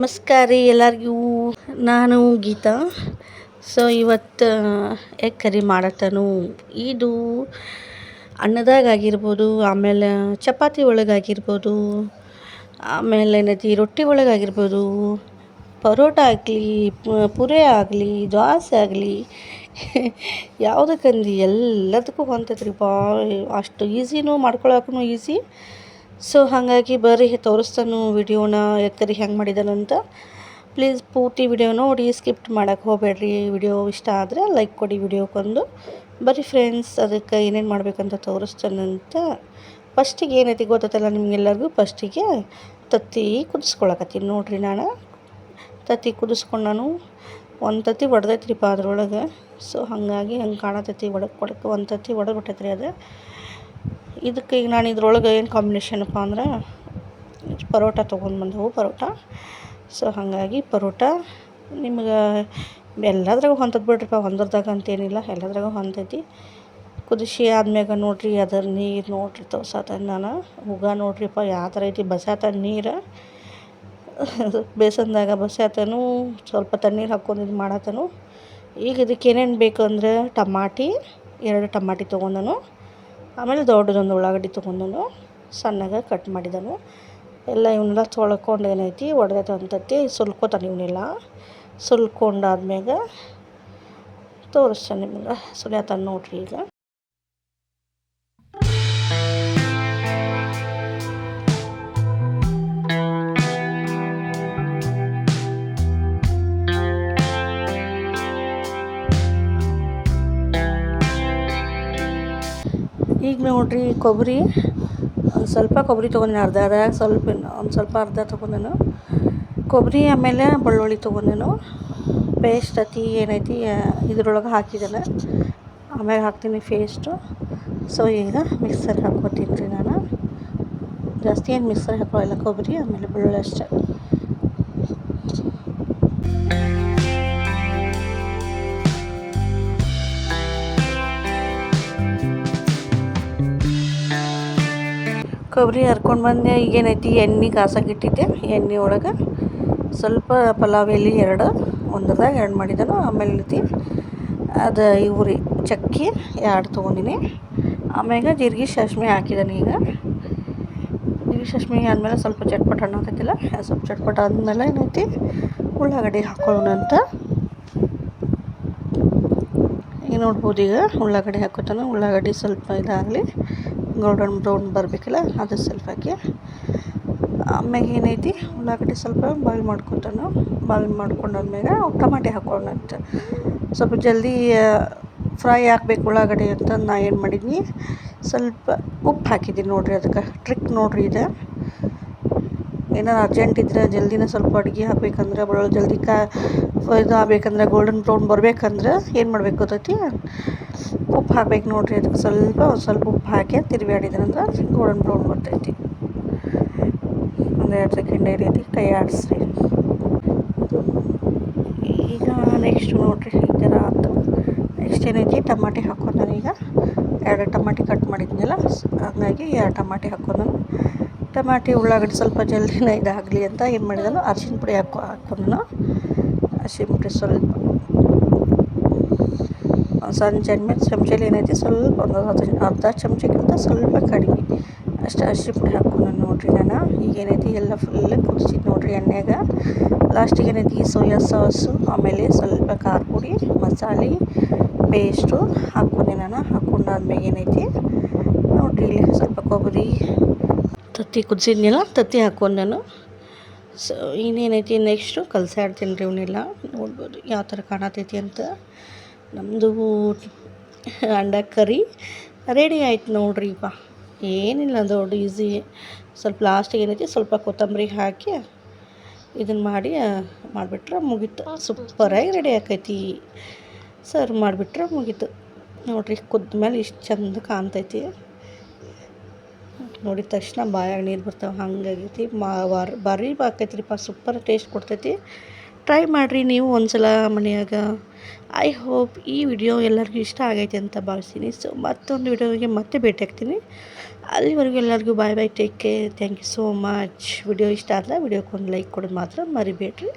ನಮಸ್ಕಾರ ರೀ ಎಲ್ಲರಿಗೂ. ನಾನು ಗೀತಾ. ಸೊ ಇವತ್ತು ಎಗ್ ಕರಿ ಮಾಡತ್ತನು. ಇದು ಅನ್ನದಾಗಿರ್ಬೋದು, ಆಮೇಲೆ ಚಪಾತಿ ಒಳಗಾಗಿರ್ಬೋದು, ಆಮೇಲೆ ಏನೈತಿ ರೊಟ್ಟಿ ಒಳಗಾಗಿರ್ಬೋದು, ಪರೋಟ ಆಗಲಿ, ಪುರಿ ಆಗಲಿ, ದೋಸೆ ಆಗಲಿ ಯಾವುದಕ್ಕಂದು ಎಲ್ಲದಕ್ಕೂ ಹೊಂತೈತ್ರಿ. ಅಷ್ಟು ಈಸಿನೂ ಮಾಡ್ಕೊಳಕ್ಕೂ ಈಸಿ. ಸೊ ಹಾಗಾಗಿ ಬರ್ರಿ ತೋರಿಸ್ತಾನು ವಿಡಿಯೋನ ಎಗ್ ಕರಿ ಹೆಂಗೆ ಮಾಡಿದಾನಂತ. ಪ್ಲೀಸ್ ಪೂರ್ತಿ ವಿಡಿಯೋ ನೋಡಿ, ಸ್ಕಿಪ್ ಮಾಡೋಕ್ಕೆ ಹೋಗಬೇಡ್ರಿ. ವಿಡಿಯೋ ಇಷ್ಟ ಆದರೆ ಲೈಕ್ ಕೊಡಿ ವಿಡಿಯೋಕ್ಕೊಂದು. ಬರ್ರಿ ಫ್ರೆಂಡ್ಸ್, ಅದಕ್ಕೆ ಏನೇನು ಮಾಡಬೇಕಂತ ತೋರಿಸ್ತಾನಂತ. ಫಸ್ಟಿಗೆ ಏನೈತಿ ಗೊತ್ತಲ್ಲ ನಿಮಗೆಲ್ಲರಿಗೂ. ಫಸ್ಟಿಗೆ ತತ್ತಿ ಕುದಿಸ್ಕೊಳಕತ್ತೀನಿ ನೋಡ್ರಿ. ನಾನು ತತ್ತಿ ಕುದಿಸ್ಕೊಂಡು ನಾನು ಒಂದು ತತ್ತಿ ಒಡೆದೈತ್ರಿಪ್ಪ ಅದ್ರೊಳಗೆ. ಸೊ ಹಾಗಾಗಿ ಹಂಗೆ ಕಾಣತೈತಿ. ಒಡಕ್ಕೆ ಒಂದು ತತ್ತಿ ಒಡೆದ್ಬಿಟ್ಟೈತ್ರಿ ಅದು. ಇದಕ್ಕೆ ಈಗ ನಾನು ಇದ್ರೊಳಗೆ ಏನು ಕಾಂಬಿನೇಷನಪ್ಪ ಅಂದ್ರೆ ಪರೋಟ ತೊಗೊಂಡು ಬಂದೆವು, ಪರೋಟ. ಸೊ ಹಾಗಾಗಿ ಪರೋಟ ನಿಮ್ಗೆ ಎಲ್ಲದ್ರಾಗ ಹೊಂತದ್ ಬಿಡ್ರಿಪ್ಪ, ಹೊಂದರ್ದಾಗ ಅಂತೇನಿಲ್ಲ, ಎಲ್ಲದ್ರಾಗ ಹೊಂತೈತಿ. ಕುದಿಸಿ ಆದ್ಮ್ಯಾಗ ನೋಡ್ರಿ ಅದರ ನೀರು ನೋಡ್ರಿ ತೋರ್ಸಾತ. ನಾನು ಉಗ ನೋಡ್ರಿಪ್ಪ ಯಾವ ಥರ ಐತಿ, ಬಸಾತ ನೀರು ಬೇಸನ್ದಾಗ ಬಸಾತನು. ಸ್ವಲ್ಪ ತಣ್ಣೀರು ಹಾಕ್ಕೊಂಡು ಇದು ಮಾಡತ್ತನು. ಈಗ ಇದಕ್ಕೆ ಏನೇನು ಬೇಕು ಅಂದರೆ ಟಮಾಟಿ, 2 ಟಮಾಟಿ ತೊಗೊಂಡನು. ಆಮೇಲೆ ದೊಡ್ಡದೊಂದು ಉಳ್ಳಾಗಡ್ಡಿ ತೊಗೊಂಡನು, ಸಣ್ಣಗೆ ಕಟ್ ಮಾಡಿದನು. ಎಲ್ಲ ಇವನ್ನೆಲ್ಲ ತೊಳ್ಕೊಂಡು ಏನೈತಿ ಒಡೆದೈತೆ ಅಂತೈತಿ. ಸುಲ್ಕೋತಾನೆ ಇವನ್ನೆಲ್ಲ. ಸುಲ್ಕೊಂಡಾದ್ಮ್ಯಾಗ ತೋರಿಸ್ತಾನೆ ನಿಮ್ಗೆ. ಸುಲಿಯತಾನೆ ನೋಡ್ರಿ ಈಗ. ಈಗ ನೋಡ್ರಿ ಕೊಬ್ಬರಿ ಒಂದು ಸ್ವಲ್ಪ ಕೊಬ್ಬರಿ ತೊಗೊಂಡಿನಿ, ಅರ್ಧ ಅರ್ಧ ತೊಗೊಂಡನು ಕೊಬ್ಬರಿ. ಆಮೇಲೆ ಬೆಳ್ಳುಳ್ಳಿ ತೊಗೊಂಡನು. ಪೇಸ್ಟ್ ಅತಿ ಏನೈತಿ ಇದ್ರೊಳಗೆ ಹಾಕಿದ್ದಾನೆ. ಆಮೇಲೆ ಹಾಕ್ತೀನಿ ಪೇಸ್ಟು. ಸೊ ಈಗ ಮಿಕ್ಸರ್ ಹಾಕ್ಕೊತೀನಿ ರೀ ನಾನು. ಜಾಸ್ತಿ ಏನು ಮಿಕ್ಸರ್ ಹಾಕೊಳ್ಳಲ್ಲ, ಕೊಬ್ಬರಿ ಆಮೇಲೆ ಬೆಳ್ಳುಳ್ಳಿ ಅಷ್ಟೇ. ಕೊಬ್ಬರಿ ಹರ್ಕೊಂಡು ಬಂದೆ. ಈಗೇನೈತಿ ಎಣ್ಣೆ ಕಾಸಾಕಿಟ್ಟಿದ್ದೆ. ಎಣ್ಣೆ ಒಳಗೆ ಸ್ವಲ್ಪ ಪಲಾವ್ ಎಲೆ 2 ಒಂದ್ರದಾಗ 2 ಮಾಡಿದನು. ಆಮೇಲೆ ಐತಿ ಅದು ಇವ್ರಿ ಚಕ್ಕೆ 2 ತೊಗೊಂಡಿನಿ. ಆಮ್ಯಾಗ ಜೀರಿಗೆ ಸಾಸ್ಮೆ ಹಾಕಿದ್ದಾನೆ. ಈಗ ಜೀರಿಗೆ ಸಾಸ್ಮೆ ಆದಮೇಲೆ ಸ್ವಲ್ಪ ಚಟ್ಪಟ ಅನ್ನತೈತಿಲ್ಲ, ಸ್ವಲ್ಪ ಚಟ್ಪಟ ಆದಮೇಲೆ ಏನೈತಿ ಉಳ್ಳಾಗಡ್ಡಿ ಹಾಕೊಳ್ಳೋಣಂತ. ಈಗ ನೋಡ್ಬೋದು, ಈಗ ಉಳ್ಳಾಗಡ್ಡಿ ಹಾಕೋತಾನೆ. ಉಳ್ಳಾಗಡ್ಡಿ ಸ್ವಲ್ಪ ಇದಾಗಲಿ, ಗೋಲ್ಡನ್ ಬ್ರೌನ್ ಬರಬೇಕಲ್ಲ, ಅದು ಸ್ವಲ್ಪ ಹಾಕಿ. ಆಮ್ಯಾಗ ಏನೈತಿ ಉಳ್ಳಾಗಡ್ಡಿ ಸ್ವಲ್ಪ ಬಾಯ್ಲ್ ಮಾಡ್ಕೊತಾನೆ. ಬಾಯ್ಲ್ ಮಾಡ್ಕೊಂಡಾದ್ಮ್ಯಾಗ ಟಮಾಟೆ ಹಾಕೊಳ್ಳೋಣಂತ. ಸ್ವಲ್ಪ ಜಲ್ದಿ ಫ್ರೈ ಹಾಕ್ಬೇಕು ಉಳ್ಳಾಗಡ್ಡಿ ಅಂತ ನಾ ಏನು ಮಾಡಿದ್ನಿ, ಸ್ವಲ್ಪ ಉಪ್ಪು ಹಾಕಿದ್ದೀನಿ ನೋಡಿರಿ. ಅದಕ್ಕೆ ಟ್ರಿಕ್ ನೋಡಿರಿ ಇದು. ಏನಾರು ಅರ್ಜೆಂಟ್ ಇದ್ದರೆ ಜಲ್ದಿನ ಸ್ವಲ್ಪ ಅಡುಗೆ ಹಾಕ್ಬೇಕಂದ್ರೆ ಜಲ್ದಿ ಇದು ಆಗ್ಬೇಕಂದ್ರೆ ಗೋಲ್ಡನ್ ಬ್ರೌನ್ ಬರ್ಬೇಕಂದ್ರೆ ಏನು ಮಾಡ್ಬೇಕು ಗೊತ್ತೈತಿ, ಉಪ್ಪು ಹಾಕ್ಬೇಕು ನೋಡಿರಿ. ಅದಕ್ಕೆ ಸ್ವಲ್ಪ ಉಪ್ಪು ಹಾಕಿ ತಿರುಗಾಡಿದ್ರಂದ್ರೆ ಗೋಲ್ಡನ್ ಬ್ರೌನ್ ಬರ್ತೈತಿ. 1-2 ಸೆಕೆಂಡ್ ಏನೈತಿ ಕೈ ಆಡಿಸ್ರಿ. ಈಗ ನೆಕ್ಸ್ಟ್ ನೋಡಿರಿ ಈ ಥರ ಆಯ್ತು. ನೆಕ್ಸ್ಟ್ ಏನೈತಿ ಟಮಾಟಿ ಹಾಕ್ಕೊಂಡಾನು. ಈಗ 2 ಟಮಾಟಿ ಕಟ್ ಮಾಡಿದ್ನಲ್ಲ, ಹಾಗಾಗಿ 2 ಟಮಾಟಿ ಹಾಕ್ಕೊಂಡಾನು. ಟಮಾಟಿ ಉಳ್ಳಾಗಡ್ಡಿ ಸ್ವಲ್ಪ ಜಲ್ದಿನ ಇದಾಗಲಿ ಅಂತ ಏನು ಮಾಡಿದನು, ಅರಿಶಿನ ಪುಡಿ ಹಾಕ್ಕೊಂಡನು. ಅರಿಶಿನ ಪುಡಿ ಸ್ವಲ್ಪ ಸಣ್ಣ ಚಮಚಲ್ಲಿ ಏನೈತಿ ಸ್ವಲ್ಪ ಒಂದು ಅರ್ಧ ಚಮಚಕ್ಕಿಂತ ಸ್ವಲ್ಪ ಕಡಿಮೆ ಅಷ್ಟು ಅರಿಶಿನ ಪುಡಿ ಹಾಕ್ಕೊಂಡು ನೋಡಿರಿ ನಾನು. ಈಗೇನೈತಿ ಎಲ್ಲ ಫುಲ್ ಕುದಿಸಿದ್ದು ನೋಡಿರಿ ಎಣ್ಣೆಗೆ. ಲಾಸ್ಟಿಗೆ ಏನೈತಿ ಸೋಯಾ ಸಾಸು, ಆಮೇಲೆ ಸ್ವಲ್ಪ ಖಾರ ಪುಡಿ, ಮಸಾಲೆ ಪೇಸ್ಟು ಹಾಕ್ಕೊಂಡೆ ನಾನು. ಹಾಕ್ಕೊಂಡಾದ್ಮೇಲೆ ಏನೈತಿ ನೋಡಿರಿ, ಇಲ್ಲಿ ಸ್ವಲ್ಪ ಕೊಬ್ಬರಿ ತತ್ತಿ ಕುದಿಸಿದ್ನಲ್ಲ, ತತ್ತಿ ಹಾಕ್ಕೊಂಡು ನಾನು. ಸೊ ಇನ್ನೇನೈತಿ ನೆಕ್ಸ್ಟು ಕಲಸಾಡ್ತೀನಿ ರೀ ಇವನ್ನೆಲ್ಲ. ನೋಡ್ಬೋದು ಯಾವ ಥರ ಕಾಣತೈತಿ ಅಂತ. ನಮ್ಮದು ಅಂಡ ಕರಿ ರೆಡಿ ಆಯ್ತು ನೋಡ್ರಿಪ್ಪ. ಏನಿಲ್ಲ, ದೊಡ್ಡ ಈಸಿ. ಸ್ವಲ್ಪ ಲಾಸ್ಟಿಗೆ ಏನೈತಿ ಸ್ವಲ್ಪ ಕೊತ್ತಂಬರಿ ಹಾಕಿ ಇದನ್ನು ಮಾಡಿಬಿಟ್ರೆ ಮುಗೀತು. ಸೂಪರಾಗಿ ರೆಡಿ ಆಕೈತಿ. ಸರ್ವ್ ಮಾಡಿಬಿಟ್ರೆ ಮುಗೀತು ನೋಡಿರಿ. ಕುದ್ಮೇಲೆ ಇಷ್ಟು ಚಂದ ಕಾಣ್ತೈತಿ. ನೋಡಿದ ತಕ್ಷಣ ಬಾಯಾಗ ನೀರು ಬರ್ತಾವೆ, ಹಂಗಾಗೈತಿ. ಭಾರಿ ಆಕೈತ್ರಿಪ್ಪ, ಸೂಪರ್ ಟೇಸ್ಟ್ ಕೊಡ್ತೈತಿ. ಟ್ರೈ ಮಾಡಿರಿ ನೀವು ಒಂದ್ಸಲ ಮನೆಯಾಗ. ಐ ಹೋಪ್ ಈ ವಿಡಿಯೋ ಎಲ್ಲರಿಗೂ ಇಷ್ಟ ಆಗೈತೆ ಅಂತ ಭಾವಿಸ್ತೀನಿ. ಸೊ ಮತ್ತೊಂದು ವಿಡಿಯೋಗೆ ಮತ್ತೆ ಭೇಟಿ ಆಗ್ತೀನಿ. ಅಲ್ಲಿವರೆಗೂ ಎಲ್ಲರಿಗೂ bye bye, take care, thank you so much. Video ಇಷ್ಟ ಆದರೆ ವಿಡಿಯೋಕ್ಕೊಂದು ಲೈಕ್ ಕೊಡೋದು ಮಾತ್ರ ಮರಿಬೇಡ್ರಿ.